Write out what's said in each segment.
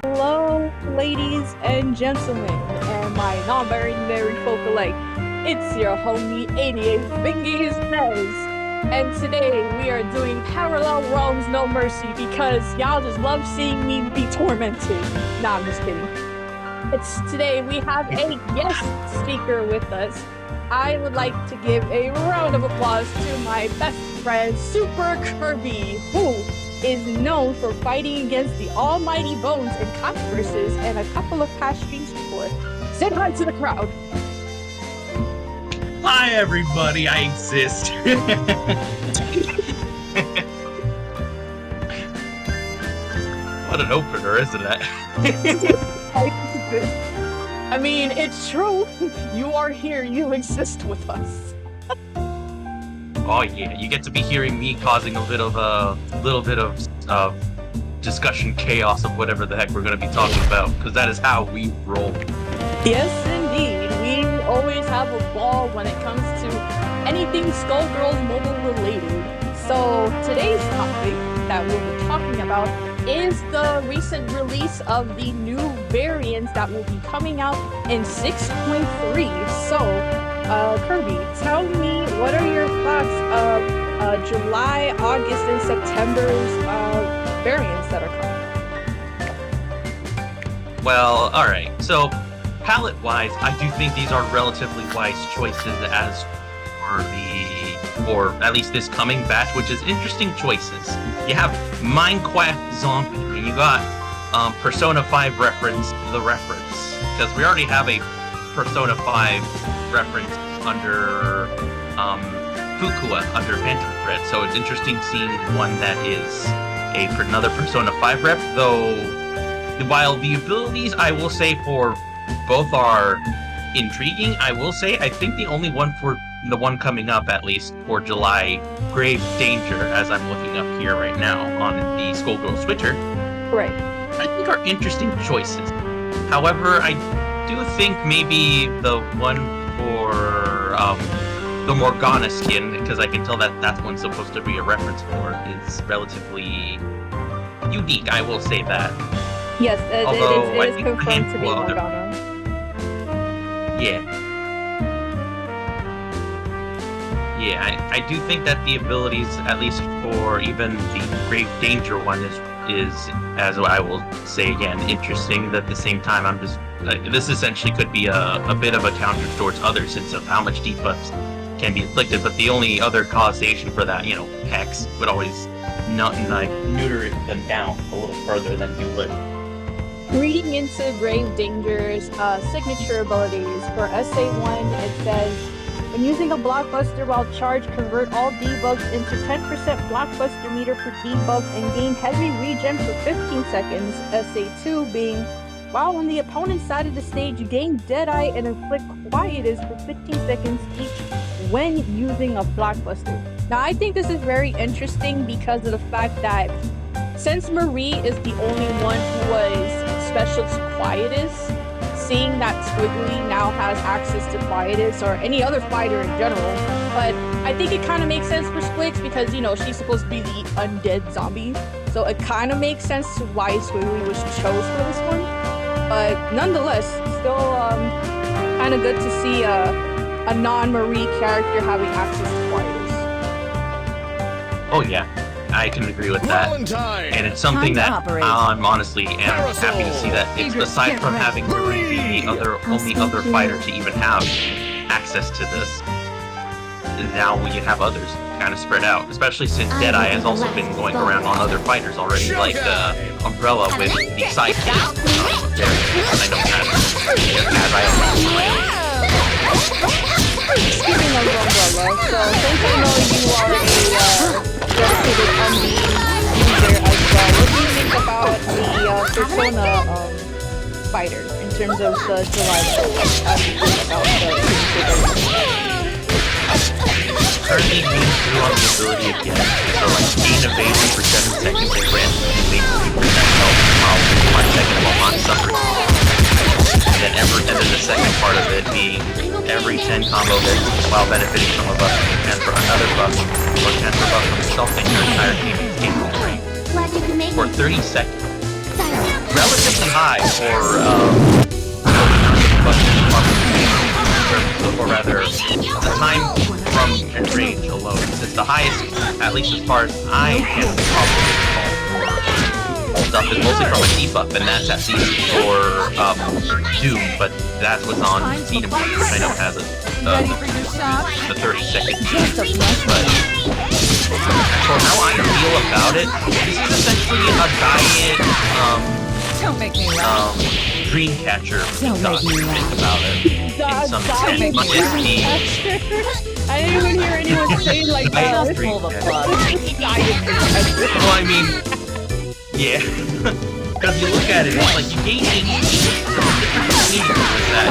Hello, ladies and gentlemen, and my non-binary folk alike. It's your homie 88 Bingies Nez, and today we are doing Parallel Realms No Mercy because y'all just love seeing me be tormented. Nah, I'm just kidding. Today we have a guest speaker with us. I would like to give a round of applause to my best friend, SuperKirby, who is known for fighting against the almighty Bones in controversies and a couple of past streams before. Say hi to the crowd. Hi everybody, I exist. What an opener, isn't it? I mean, it's true. You are here, you exist with us. Oh yeah, you get to be hearing me causing a little bit of discussion chaos of whatever the heck we're going to be talking about, because that is how we roll. Yes, indeed. We always have a ball when it comes to anything Skullgirls mobile related. So today's topic that we'll be talking about is the recent release of the new variants that will be coming out in 6.3. So, Kirby, tell me, what are your thoughts of July, August, and September's variants that are coming? Well, alright, so palette-wise, I do think these are relatively wise choices as for or at least this coming batch, which is interesting choices. You have Minecraft Zombie, and you got Persona 5 reference, because we already have a Persona 5 reference under Fukua, under Banter Thread, so it's interesting seeing one that is another Persona 5 rep, though while the abilities, I will say, for both are intriguing, I will say, I think the only one for the one coming up, at least for July, Grave Danger, as I'm looking up here right now on the Skullgirls Twitter, right, I think are interesting choices. However, I do think maybe the one for the Morgana skin, because I can tell that that one's supposed to be a reference for, is relatively unique, I will say that. Yes, it is confirmed to be other... Morgana. Yeah, I do think that the abilities, at least for even the Grave Danger one, is as I will say again, interesting. At the same time, I'm just this essentially could be a bit of a counter towards others, since of how much debuffs can be inflicted. But the only other causation for that, Hex would always neuter them down a little further than you would. Reading into Grave Danger's signature abilities, for SA1, it says, when using a blockbuster while charged, convert all debuffs into 10% blockbuster meter per debuff and gain heavy regen for 15 seconds. SA2 being, while on the opponent's side of the stage, gain Deadeye and inflict Quietus for 15 seconds each when using a blockbuster. Now, I think this is very interesting because of the fact that since Marie is the only one who was special to Quietus, seeing that Squiggly now has access to Quietus, or any other fighter in general, but I think it kind of makes sense for Squigs because, she's supposed to be the undead zombie, so it kind of makes sense to why Squiggly was chose for this one. But nonetheless, still kind of good to see a non-Marie character having access to Quietus. Oh yeah. I can agree with that, and it's something that I'm honestly am happy to see that it's, aside from having Marie be the only other fighter to even have access to this, now we have others kind of spread out, especially since Deadeye has also been going around on other fighters already, like Umbrella with the sidekick. I know that Speaking of Umbrella, so since I know you are a dedicated MD user as well, what do you think about the Persona fighter in terms of the July as you think about currently being through on the ability again, so like gain evasion for 7 seconds and grant basically 3% health while 1 second while not suffering. And then the second part of it being every 10 combo hits while benefiting from a buff and for another buff or transfer buff from yourself and your entire teammate's game range for 30 seconds. Relatively relatively high for or rather, the time from and range alone. It's the highest, at least as far as I can probably recall, stuff is mostly from a debuff, and that's at least for Doom, but that's what's on Freedom, which I know has the 30-second. But for how I feel about it, this is essentially a diet, Don't make me laugh. Dreamcatcher thought you think about it. In some extent, but it's the I didn't even hear anyone say it like that. Just pull the plug. well, I mean, yeah. Because you look at it, it's like you gain HP. That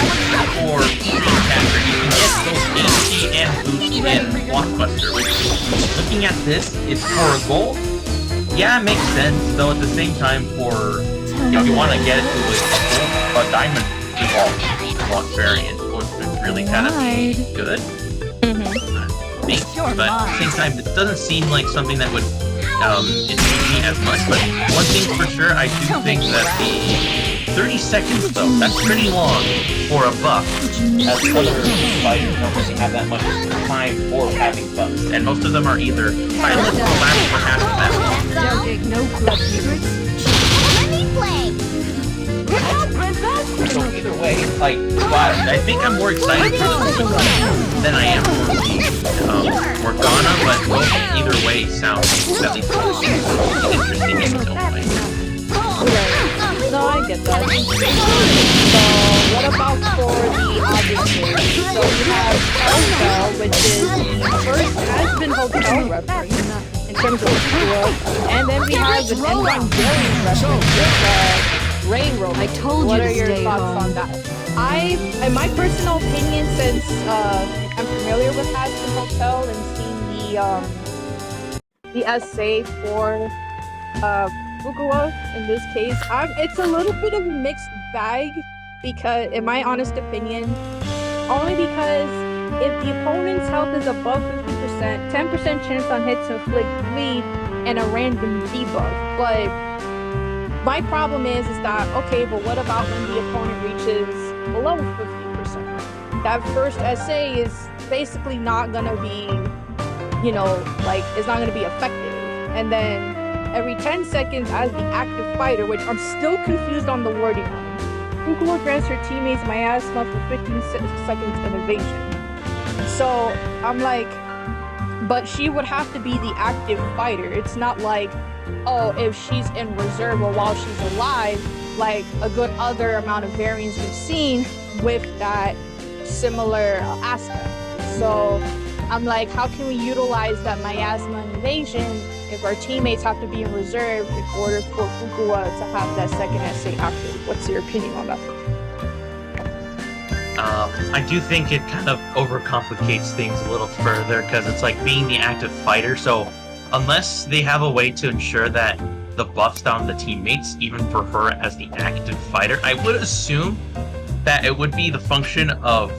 for Dreamcatcher, you can get those HP and boost in Blockbuster, which, looking at this, is for a gold. Yeah, it makes sense, though at the same time, for if you want to get it to a diamond evolved variant, which would really kind of be good. But at the same time, it doesn't seem like something that would intrigue me as much. But one thing for sure, I do think that the 30 seconds, though, that's pretty long for a buff. As other fighters don't really have that much time for having buffs, and most of them are either silent or last for half of that long. Don't dig no blood secrets. Let me play. So either way, like, I think I'm more excited for the than I am for the Morgana, but both either way sounds at least interesting in its own way. No, I get that. So, what about for the obvious? So we have Hotel, which is the first has-been hotel reference in terms of the and then we have the Evangelion reference with Railroad. I told you what to are your stay thoughts home. on that? In my personal opinion, since I'm familiar with Has-Been Hotel and seen the essay for Fukuoka in this case, it's a little bit of a mixed bag because, in my honest opinion, only because if the opponent's health is above 50%, 10% chance on hit to inflict bleed and a random debuff, but my problem is that, okay, but what about when the opponent reaches below 50%? That first essay is basically not gonna be, it's not gonna be effective. And then every 10 seconds as the active fighter, which I'm still confused on the wording on. Fukuoka grants her teammates miasma for 15 seconds of evasion. So I'm like, but she would have to be the active fighter. It's not like, oh, if she's in reserve or while she's alive, like a good other amount of variants we've seen with that similar aspect. So I'm like, how can we utilize that miasma and evasion if our teammates have to be in reserve in order for Fukuoka to have that second essay active? What's your opinion on that? I do think it kind of overcomplicates things a little further because it's like being the active fighter. So unless they have a way to ensure that the buffs down the teammates, even for her as the active fighter, I would assume that it would be the function of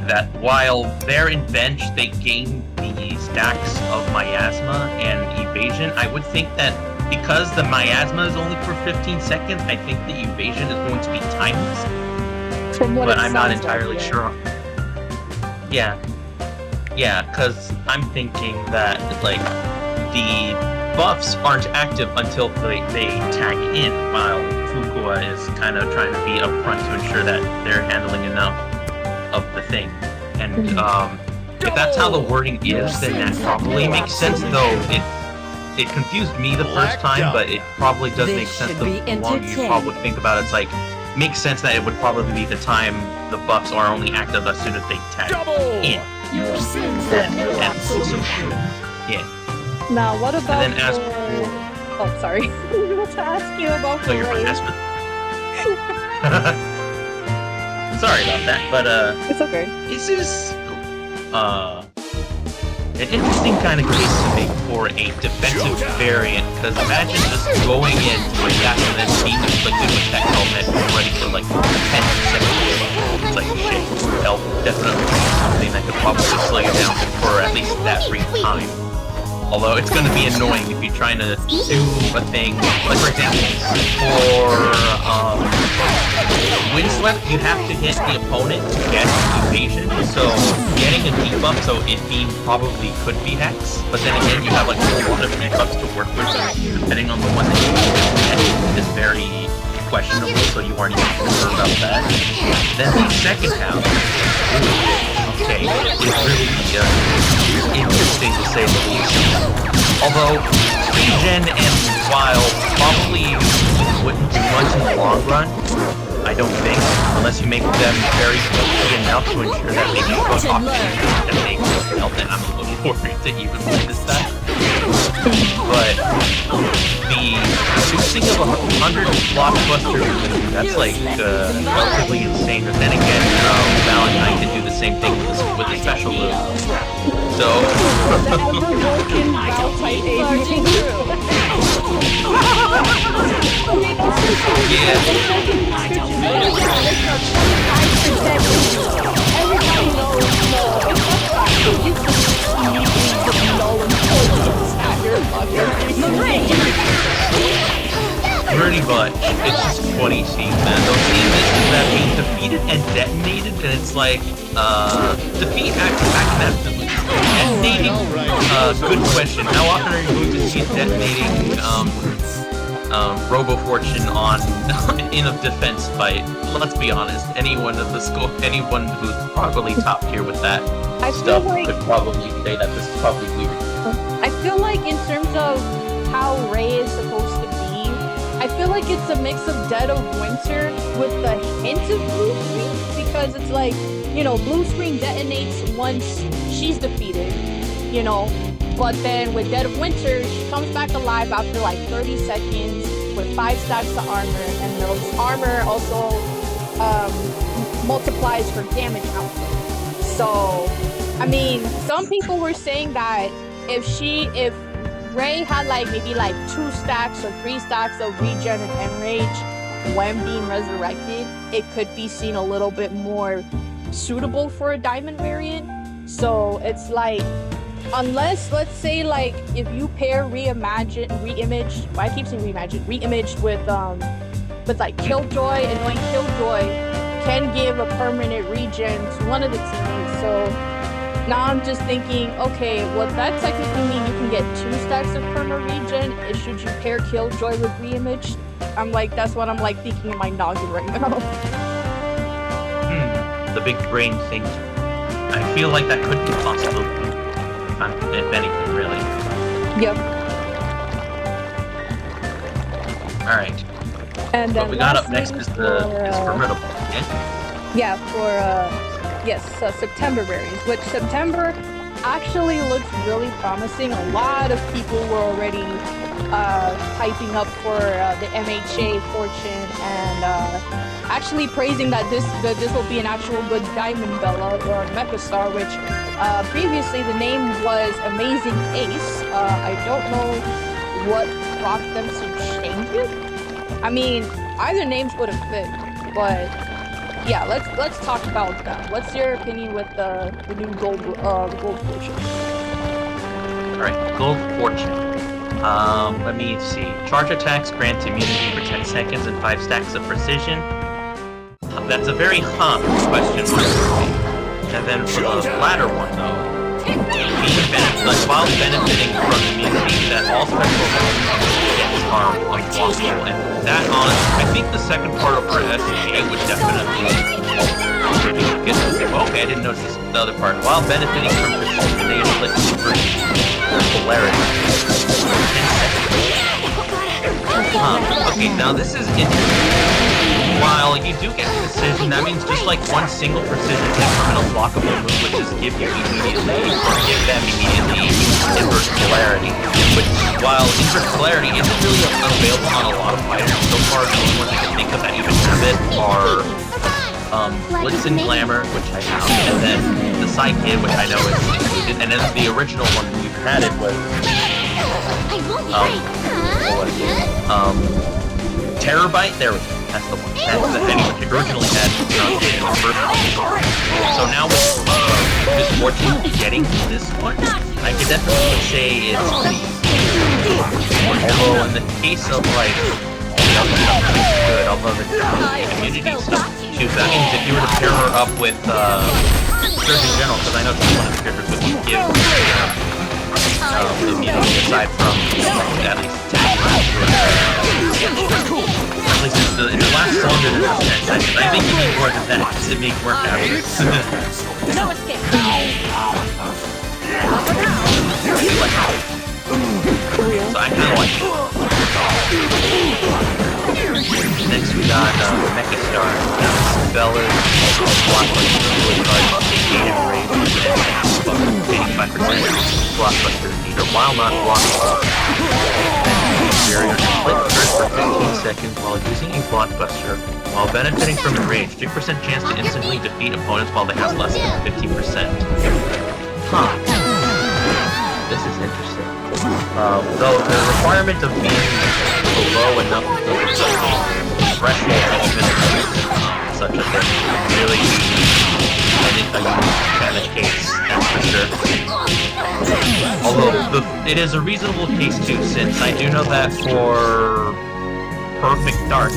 that while they're in bench, they gain the stacks of miasma and evasion. I would think that because the miasma is only for 15 seconds, I think the evasion is going to be timeless. But I'm not entirely sure. Yeah, because I'm thinking that like the buffs aren't active until they tag in, while Fukuoka is kind of trying to be upfront to ensure that they're handling enough of the thing. And if that's how the wording is, then that probably makes sense. Though it confused me the first time, but it probably does make sense the longer you probably think about it. It's like, makes sense that it would probably be the time the buffs are only active as soon as they tag in. And so, yeah. Now, what about and then as oh, sorry. I want to ask you about so you're Raid. Sorry about that, but It's okay. this is an interesting kind of case to make for a defensive variant, because imagine just going into a gap and then being inflicted with that helmet ready for like 10 seconds. It's like, shit, health definitely something that could probably slow you down for at least that brief time. Although it's going to be annoying if you're trying to do a thing, like for example, for However, you have to hit the opponent to get evasion, so getting a debuff, so it being probably could be Hex, but then again, you have like a lot of debuffs to work with, depending on the one that you get is very questionable, so you aren't even sure about that. Then the second half, okay, is really interesting to say the least. Although, Regen and Wild probably wouldn't do much in the long run, I don't think, unless you make them very quickly enough to ensure that they can put options and make them help, and I'm a little worried to even witness that. But the boosting of 100 blockbusters, that's like relatively insane. But then again, Valentine can do the same thing with a special move. So, pretty much. It's just funny seeing that. Those scenes that being defeated and detonated, and it's like, defeat accidentally. Detonating, good question. How often are you going to see a detonating, Robo Fortune on in a defense fight? Let's be honest. Anyone who's probably top tier with that stuff could probably say that this is probably weird. I feel like in terms of how Ray is supposed to be, I feel like it's a mix of Dead of Winter with a hint of Blue Screen, because it's like, you know, Blue Screen detonates once she's defeated, you know, but then with Dead of Winter, she comes back alive after like 30 seconds with 5 stacks of armor, and those armor also multiplies her damage output. So, I mean, some people were saying that if Ray had like maybe like 2 stacks or 3 stacks of regen and enrage when being resurrected, it could be seen a little bit more suitable for a diamond variant. So it's like, unless, let's say, like if you pair reimaged with like Killjoy, and knowing Killjoy can give a permanent regen to one of the teammates. So now I'm just thinking, okay, well that technically means you can get 2 stacks of perma regen. Should you pair Killjoy with reimage? I'm like, that's what I'm like thinking in my noggin right now. The big brain thing. I feel like that could be possible. If anything, really. Yep. Alright. And then what we got up next is Formidable, yeah? Yeah, for September variants, which September actually looks really promising. A lot of people were already hyping up for the MHA Fortune, and actually praising that this will be an actual good Diamond Bella or Mecha Star, which previously the name was Amazing Ace. I don't know what brought them to change it. I mean, either names would have fit, but yeah, let's talk about that. What's your opinion with the new gold fortune? All right, gold fortune. Let me see. Charge attacks grant immunity for 10 seconds and 5 stacks of precision. That's a very question mark for me. And then for the latter one, though, while benefiting from immunity, that all special hits are unblockable. And that on, I think the second part of our SGA would definitely get something. Okay, I didn't notice the other part. While benefiting from precision, they inflict polarity. Okay, now this is interesting. While you do get precision, that means just like one single precision hit from an unblockable move would just give you immediately, or give them immediately, inverse polarity. Which, while inverse polarity isn't really available on a lot of fighters, so far the only ones I can think of that even have it are Blitz and Glamour, which I have, and then the Side Kid, which I know is included, and then the original one that we've had it was Terabyte. There we go. That's the one. That's the thing which originally had the first one. So now with this fortune getting this one, I could definitely say it's pretty. Although in the case of like the other stuff is good, although the immunity stuff too. That means if you were to pair her up with Surgeon General, because I know she's one of the characters that will give immunity aside from at least attack. At least in the last cylinder there's a sense. I think you need more than that to make work out of it. No escape. So I kinda like it. Next we got Mecha Star, Bella's Blockbuster, really hard, 85% Blockbuster meter, while not blockbuster. Barrier split first for 15 seconds while using a Blockbuster, while benefiting from enrage, 3% chance to instantly defeat opponents while they have less than 50%. Huh. This is interesting. Though the requirement of being below enough of the threshold such that they're really I think a unique kind of case, that's for sure. Although it is a reasonable case too, since I do know that for Perfect Dark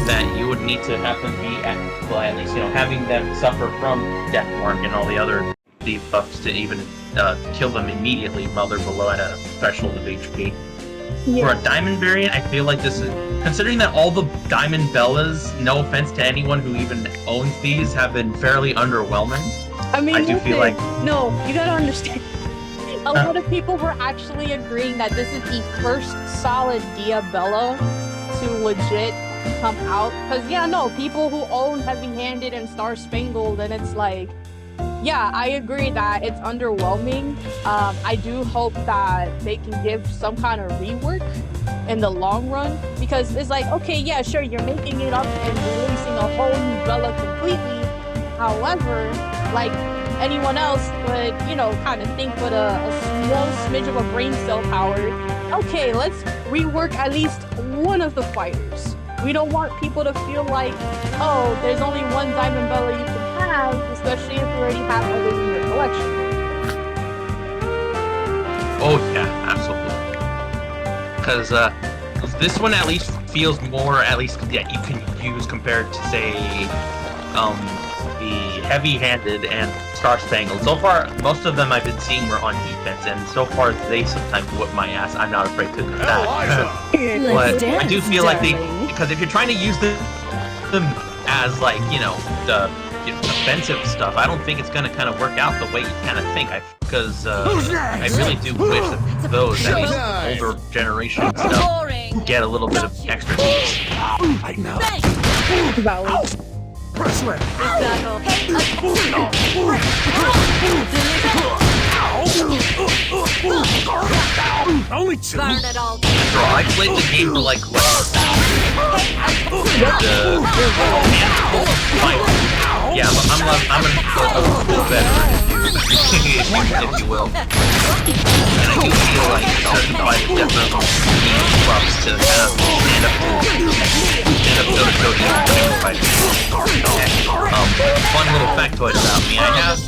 that you would need to have them be at, well, at least, you know, having them suffer from Death Mark and all the other debuffs to even kill them immediately while they're below at a threshold of HP. Yeah. For a Diamond variant, I feel like this is, considering that all the Diamond Bellas, no offense to anyone who even owns these, have been fairly underwhelming. I mean, I do feel like... No, you gotta understand. A lot of people were actually agreeing that this is the first solid Diabella to legit come out. Because, yeah, no, people who own Heavy Handed and Star Spangled, and it's like, yeah, I agree that it's underwhelming. I do hope that they can give some kind of rework in the long run, because it's like, okay, yeah, sure, you're making it up and releasing a whole new Bella completely. However, like anyone else would, you know, kind of think with a small smidge of a brain cell power, okay, let's rework at least one of the fighters. We don't want people to feel like, oh, there's only one Diamond Bella you can have, especially if you already have others in your collection. Oh yeah, absolutely. Because this one at least feels more, at least, yeah, you can use compared to, say, the Heavy Handed and Star Spangled. So far, most of them I've been seeing were on defense, and so far they sometimes whip my ass. I'm not afraid to do that. But I do feel like they, because if you're trying to use them as, like, you know, the offensive stuff, I don't think it's going to kind of work out the way you kind of think. Because I really do wish that those, at least older generation stuff, get a little bit of extra juice. I know. Valid. Press left. Only two. Bro, I played the game for like what? Yeah, but I'm a veteran, if you will. And I do feel like certain fighters definitely need buffs to kind of stand up toe-to-toe to even fighters. Fun little factoid about me, I have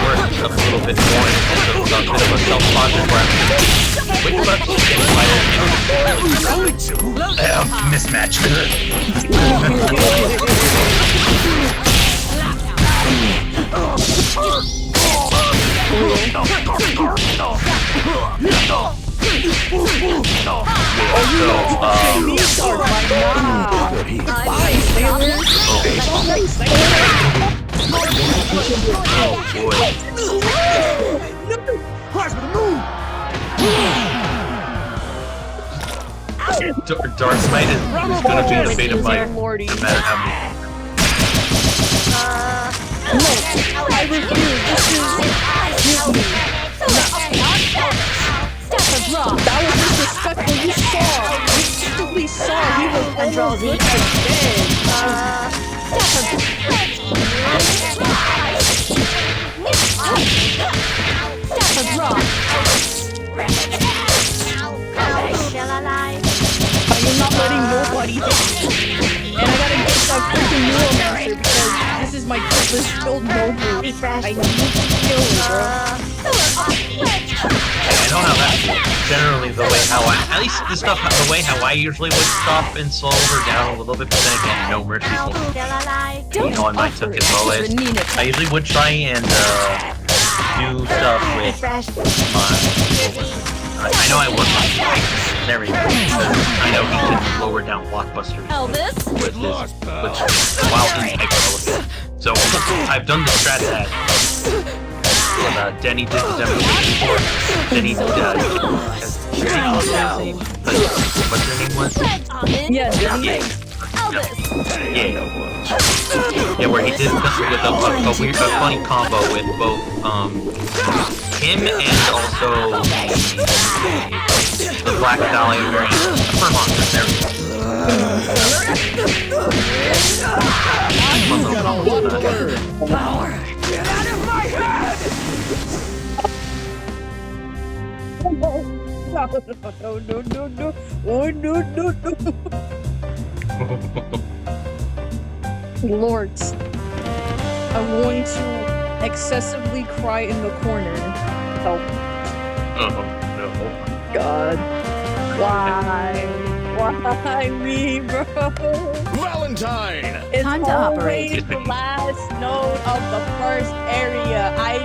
worked a little bit more in a bit of a self-project where I'm which buffs you get fighters mismatch. Dark Knight is gonna be the beta fight, no matter how many. No, I refuse. That was disrespectful. You simply saw he was almost good as I'm not letting nobody hit me. And I gotta get that freaking neuromancer because this is my purpose-filled mobile. I need to kill her, bro. I don't know that's generally the way how at least the stuff, the way how I usually would stop and slow her down a little bit, but then again, no mercy for you know, I might took it lowest. I usually would try and do stuff with I know I work on and everything because I know he can lower down blockbusters with while he's hyper. So I've done the strat that Denny did the demonstration for. Denny what's her name was? Yeah, Denny. Yeah, where he did with a weird, funny combo with both him and also the Black Dahlia variant for monsters. There we go. Power! Get out of my head! No. Oh, no. Lords, I'm going to excessively cry in the corner. Help. Oh, no. God. Why me, bro? Valentine! It's Time to always operate. the last node of the first area. I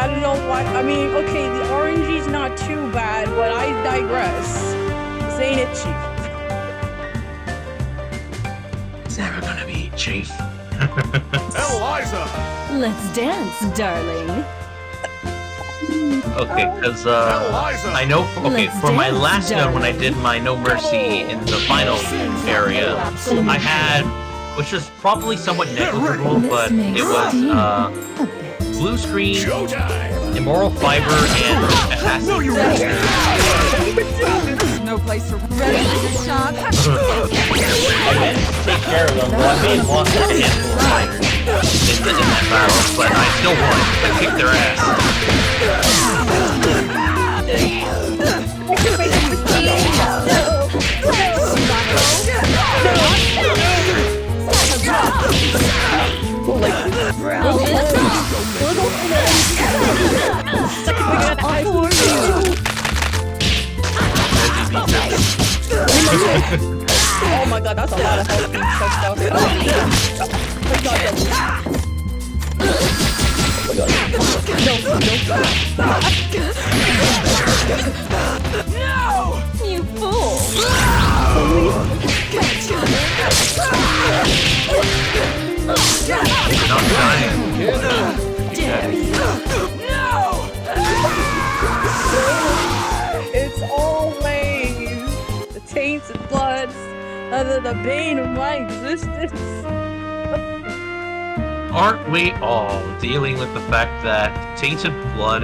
don't know why. I mean, okay, the orangey's not too bad, but I digress. This ain't it, Chief. It's never gonna be, Chief. Eliza! Let's dance, darling. Okay, because I know. Okay, for my last node when I did my No Mercy in the final area, I had, which was probably somewhat negligible, but it was blue screen, Showtime! immoral fiber, and acid. No place for ready for the shock. I managed to take care of them. Well, I made lost a handful of fighters in that battle, but I still won. I kicked their ass. Oh my god, that's a lot of health being sucked out. No! You fool! You're not dying. Dare you? No! It's always the tainted bloods the bane of my existence. Aren't we all dealing with the fact that tainted blood,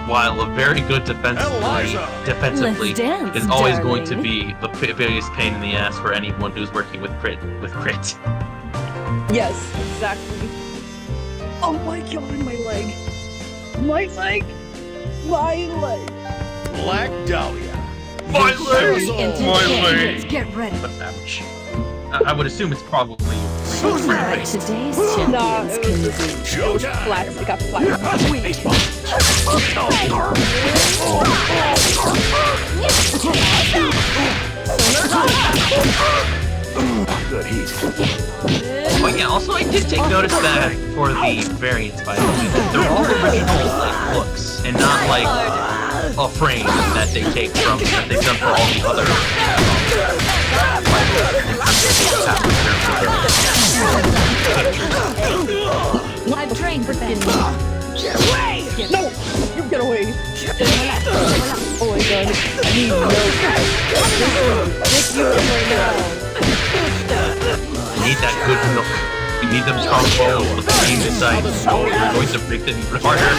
while a very good defensively, Let's dance, is always going darling. to be the biggest pain in the ass for anyone who's working with crit. Yes, exactly. Oh my god, my leg. My leg. Black Dahlia! My leg! Into My the leg! Let's get ready. Ouch. I would assume it's probably Like today's Nah, champions it can was do. Showtime! flat. It got flat. Good heat. Oh yeah, also I did take notice that for the variants, by the way, that they're all original like looks and not like a frame that they take from that they've done for all the other I've trained for this. No! You get away! Oh my god. I need milk. Dick you right now. We need that good milk. We need them strong bones with the team inside. Oh, you're going to break them even harder.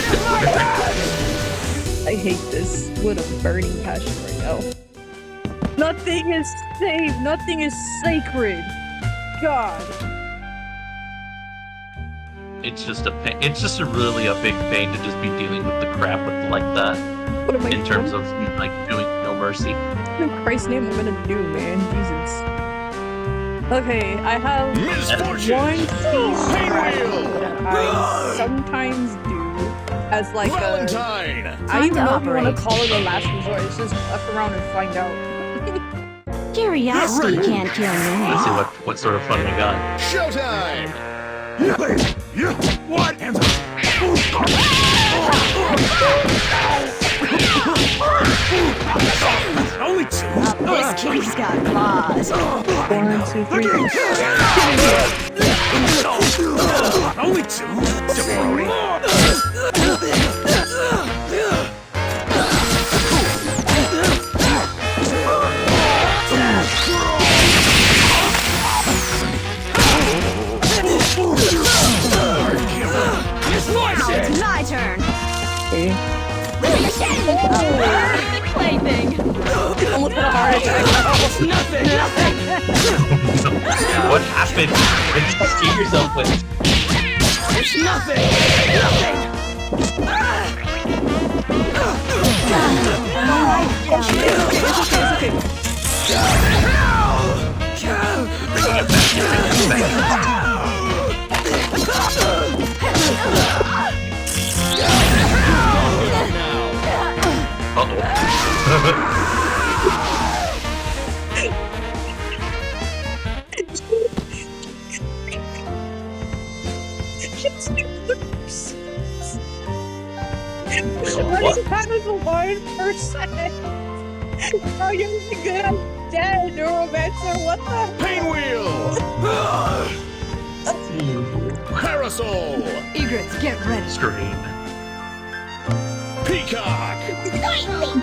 I hate this with a burning passion right now. Nothing is safe. Nothing is sacred. God. It's just a pain. It's just a really a big pain to just be dealing with the crap with like that What am I in terms of like doing No Mercy. What in Christ's name I'm gonna do, man? Jesus. Okay, I have Misfortune! one species Pinwheel! that I sometimes do. as like a. Valentine. I don't even know if you want to operate. call it a last resort. It's just F around and find out. Curiosity can't kill Let's me. see what sort of fun we got. Showtime. What? Only two. This kitty's got claws. 1, 2, 3. Only two. Jabroni. It's my turn. Plaything. Almost got a heart attack. Nothing. What happened? What did you scare yourself with? There's nothing. Why is that as a 1%? Oh, you're good. I'm dead, Neuromancer. What the? Pain wheel. Parasol. Egrets, get ready. Scream. Peacock.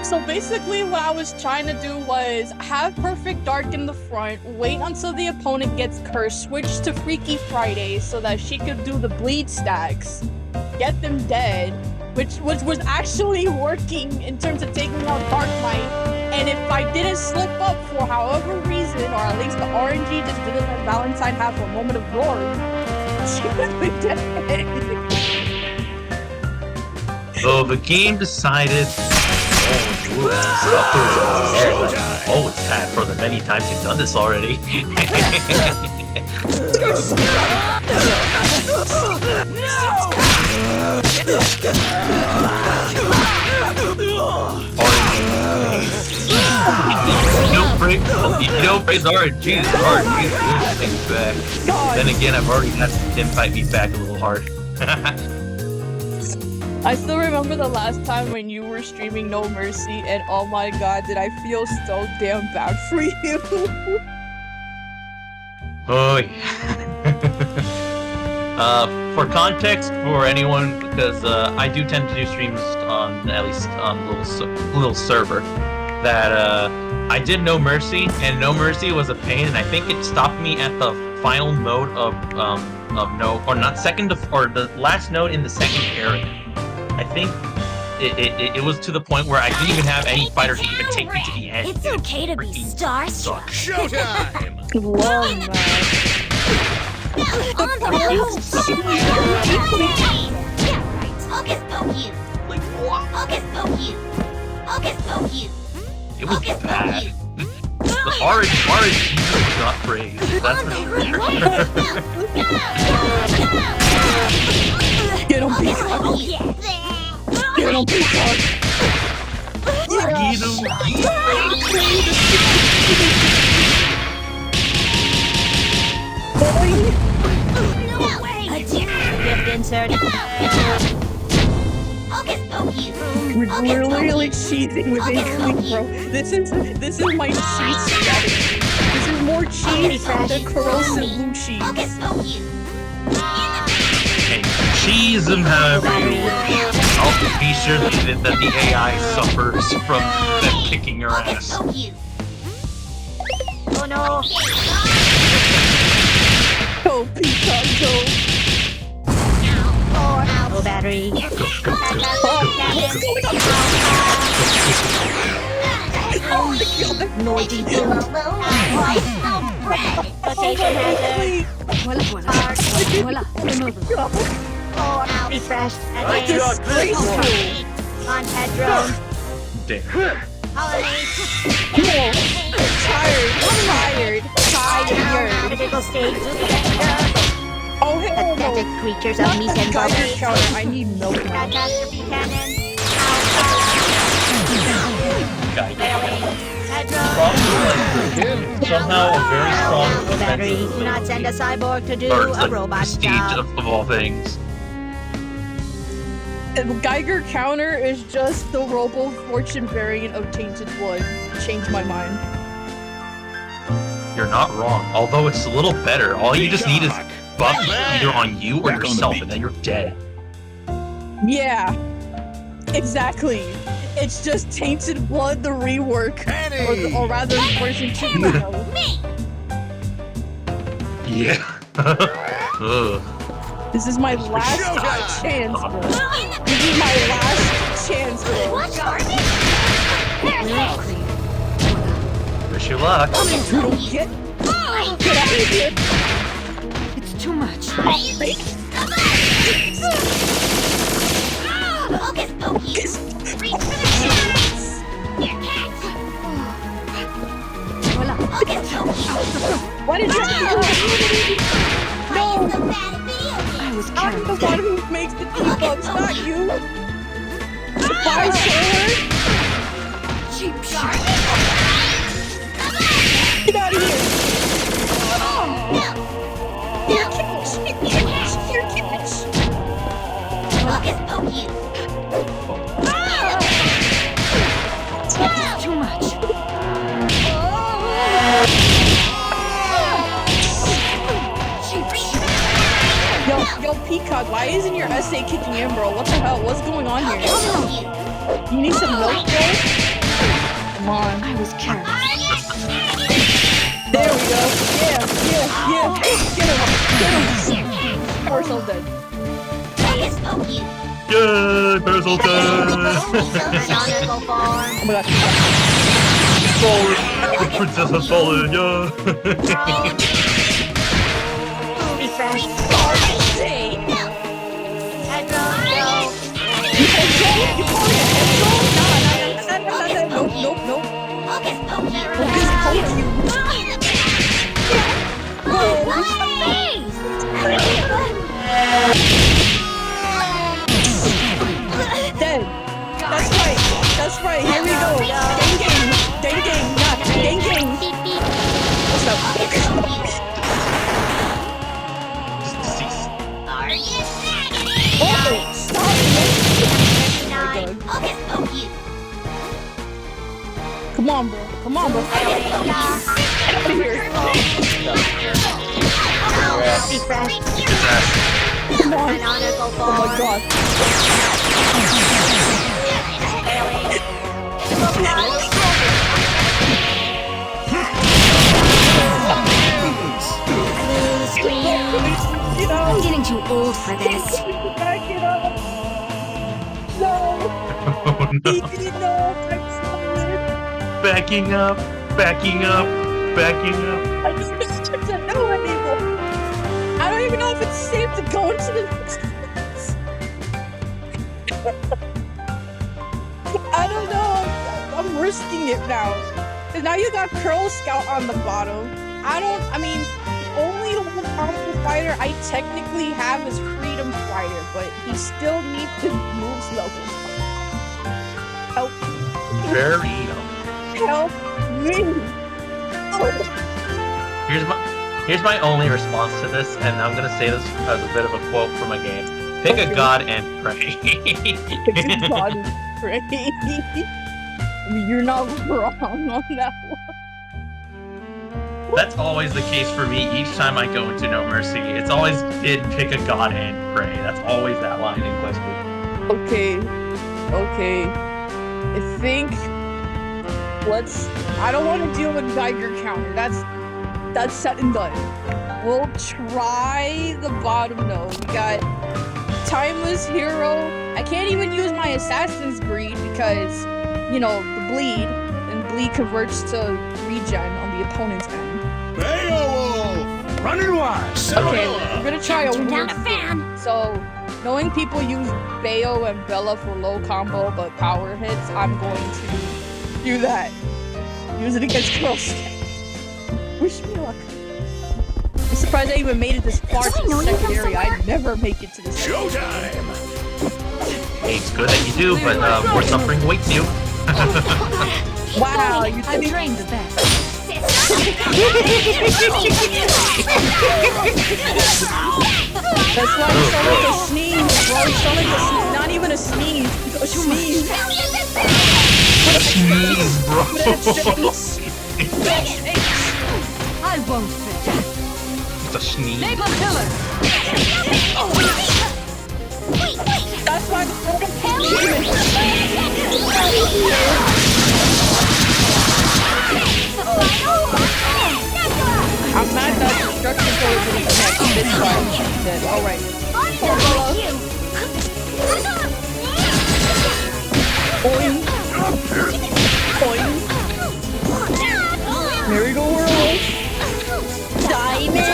So basically what I was trying to do was have Perfect Dark in the front, wait until the opponent gets cursed, switch to Freaky Friday so that she could do the bleed stacks, get them dead, which was actually working in terms of taking out Dark Knight. And if I didn't slip up for however reason, or at least the RNG just didn't let Valentine have a moment of glory, she would have been dead. So the game decided. Oh, it's time for the many times you've done this already. You don't praise RNG, RNG is things back. Then again, I've already had him fight me back a little hard. I still remember the last time when you were streaming No Mercy, and oh my god, did I feel so damn bad for you. Oh yeah. For context, for anyone, because I do tend to do streams on at least on little server, that I did No Mercy, and No Mercy was a pain, and I think it stopped me at the final node of no, or not second, or the last node in the second area. I think it was to the point where I didn't even have any fighter to even take me to the end. It's okay to be starstruck. Showtime. Whoa, man. On the move. Yeah, right. Hocus pocus. Like, what? Hocus pocus. Hocus pocus. It was bad. The RNG was not praised. That's for sure. Get him, Peacock. Get him, Peacock. No way. Gift insert. Hocus pocus. We're literally cheating with Ink, bro. This is my cheat strategy. This is more cheat than corrosive blue cheese. Hocus pocus. And cheese them however you wish. I'll be sure that the AI suffers from them kicking your ass. Oh no. Go, Peacock, go. Oh, battery. Oh my god. No detail. Rotation hazard. Voila. Oh, refresh. This graceful. Contact drone. Damn. Pollinate. Tired. Critical stage. Oh, hell no. Pathetic creatures of Not meat the and Geiger bones. counter. I need milk now. Catastrophe cannon. Somehow a very strong Battery. offensive Do not send a cyborg to do or a the robot prestige job. of all things. The Geiger counter is just the Robo Fortune variant of Tainted Blood. Changed my mind. You're not wrong. Although it's a little better. All you just need is buff either on you or Back on the yourself, beat. and then you're dead. Yeah, exactly. It's just Tainted Blood, the rework, or rather, version 2. Yeah. Ugh. This is my last Showtime! chance, bro. This is my last chance, bro. Wish you luck. Get out of here. It's too much. Why did you do it? No! I was I'm the careless. one who makes the debugs, not you! Bye, Sailor! Cheap shot. Get out of here! Here, catch! Here, catch! It's too much. Cheap shot. Yo, Peacock, why isn't your essay kicking in, bro? What the hell? What's going on here? You need some milk, bro? Come on. I was careless. There we go. Yeah. Get him. Power Cell's dead. Yay, Basil Canonical form. Oh my gosh. Fallen. The princess has fallen, yeah. Refresh. Say. Headroom. You calling it head roll? Nah. Nope. Focus Dead. That's right. Here we go. Dang, not dang. What's up? Deceased. Oh, stop it. Come on, bro. Get out of here. Refresh. Come on. Canonical Oh form. my god. Get I'm out. getting too old for this. Back it up. No. Oh no. He didn't know. I'm sorry. Backing up. I just don't know anymore. I don't even know if it's safe to go into the next class. I don't know. I'm risking it now. Cause now you got Curl Scout on the bottom. I mean, the only one powerful fighter I technically have is Freedom Fighter, but he still needs to move level. Help. Very. Help me. Oh. Here's my only response to this, and I'm gonna say this as a bit of a quote from a game. Pick a god and pray. God is crazy. I mean, you're not wrong on that one. That's always the case for me each time I go into No Mercy. It's always been pick a god and pray. That's always that line in Quest Week. Okay. I think I don't want to deal with Geiger counter. That's set and done. We'll try the bottom though. We got Timeless Hero. I can't even use my Assassin's Greed because, you know, the bleed, and bleed converts to regen on the opponent's end. Beowulf! Running wild. Okay, we're gonna try a Turn down weird a fan. So, knowing people use Bayo and Bella for low combo but power hits, I'm going to do that. Use it against Girl Scout. Wish me luck. surprised I even made it this far to I the know you second from area. somewhere? I'd never make it to the second. Showtime! It's good that you do, but more suffering awaits you. Wow, you I've think trained the best. that's why you sound like a sneeze, bro. You sound like a sneeze. Not even a sneeze. A sneeze. Sneeze, bro. I won't fail. It's a sneeze. Name a pillar. That's why the I'm mad that destruction code didn't connect this time. Then, alright. Boing. Boing. Merry-go-round. Diamond.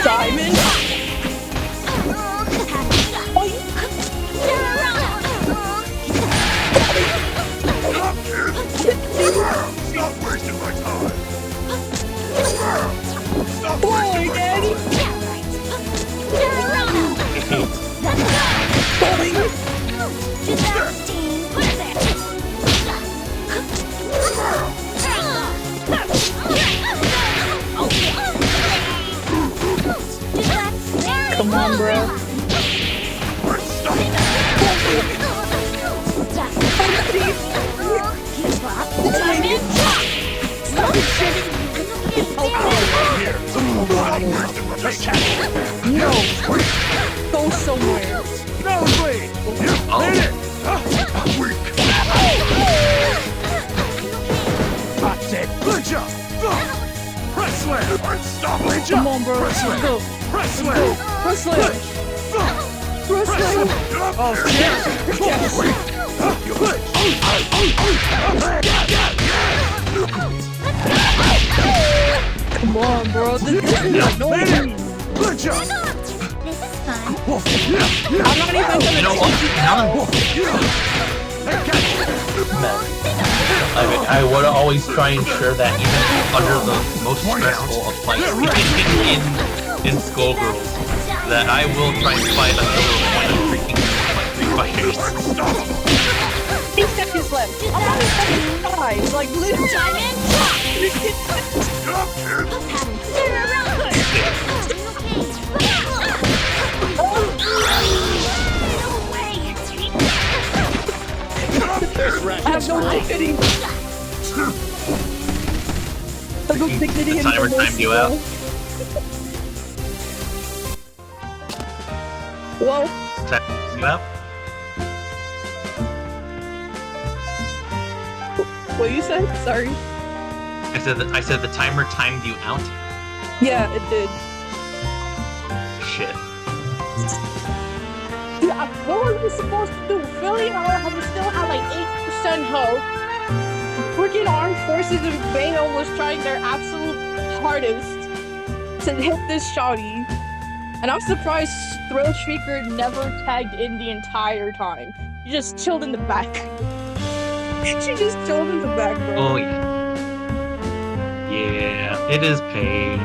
Diamond. Stop wasting my time! Stop Boy, wasting my Daddy. Come on, bro. No. Go somewhere. Nosebleed! Hit it! That's it! Good job! Press slam! Unstoppable! Come on, bro. Press Let's slam! go. Press Let's slam! go. Press slam. Press slam. Oh, shit! Yes. Come on, bro. This is annoying. Good job! This is fun. I'm not even gonna You know take you down. I would always try and ensure that even under the most stressful of fights in Skullgirls, that I will try and fight until the point of freaking my Street Fighters. 8 seconds left. I'm not even gonna die. Like, literally. I have no dignity. I have no dignity The in timer this, timed you out. Whoa. Time you out? What you said? Sorry. I said the timer timed you out. Yeah, it did. Shit. Yeah, what were we supposed to do? Philly and I still have like 8% health. Freaking armed forces in Bayo was trying their absolute hardest to hit this shawty. And I'm surprised Thrill Shrieker never tagged in the entire time. He just chilled in the back. She just chilled in the back, bro. Oh yeah. Yeah, it is pain.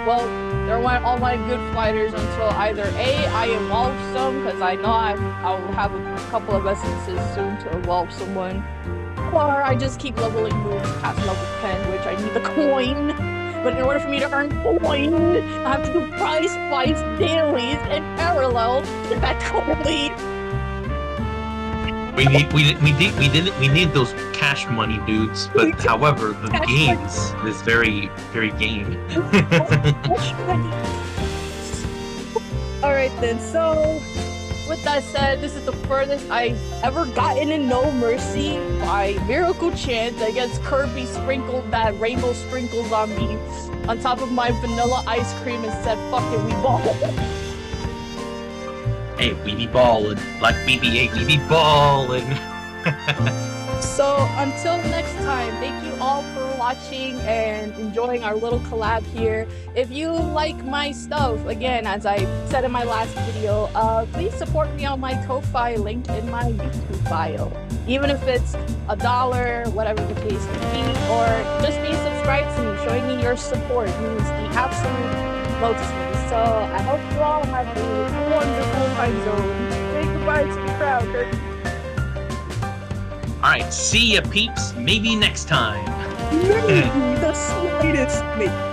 Well, there went all my good fighters until either A, I evolve some, because I know I'll have a couple of essences soon to evolve someone, or I just keep leveling moves past level 10, which I need the coin. But in order for me to earn coin, I have to do prize fights dailies in parallel to that coin. We need those cash money dudes, but however, the Cash games is very, very game. Alright then, so with that said, this is the furthest I've ever gotten in No Mercy by miracle chance against Kirby sprinkled that rainbow sprinkles on me on top of my vanilla ice cream and said, fuck it, we ball. Hey, we be ballin'. Like BB-8, we be ballin'. So until next time, thank you all for watching and enjoying our little collab here. If you like my stuff, again, as I said in my last video, please support me on my Ko-Fi linked in my YouTube bio. Even if it's $1, whatever the case may be, or just be subscribed to me, showing me your support means the absolute most to me. So I hope you all have a wonderful time zone. Say goodbye to the crowd, Kirby. Alright, see ya, peeps. Maybe next time. The slightest, mate.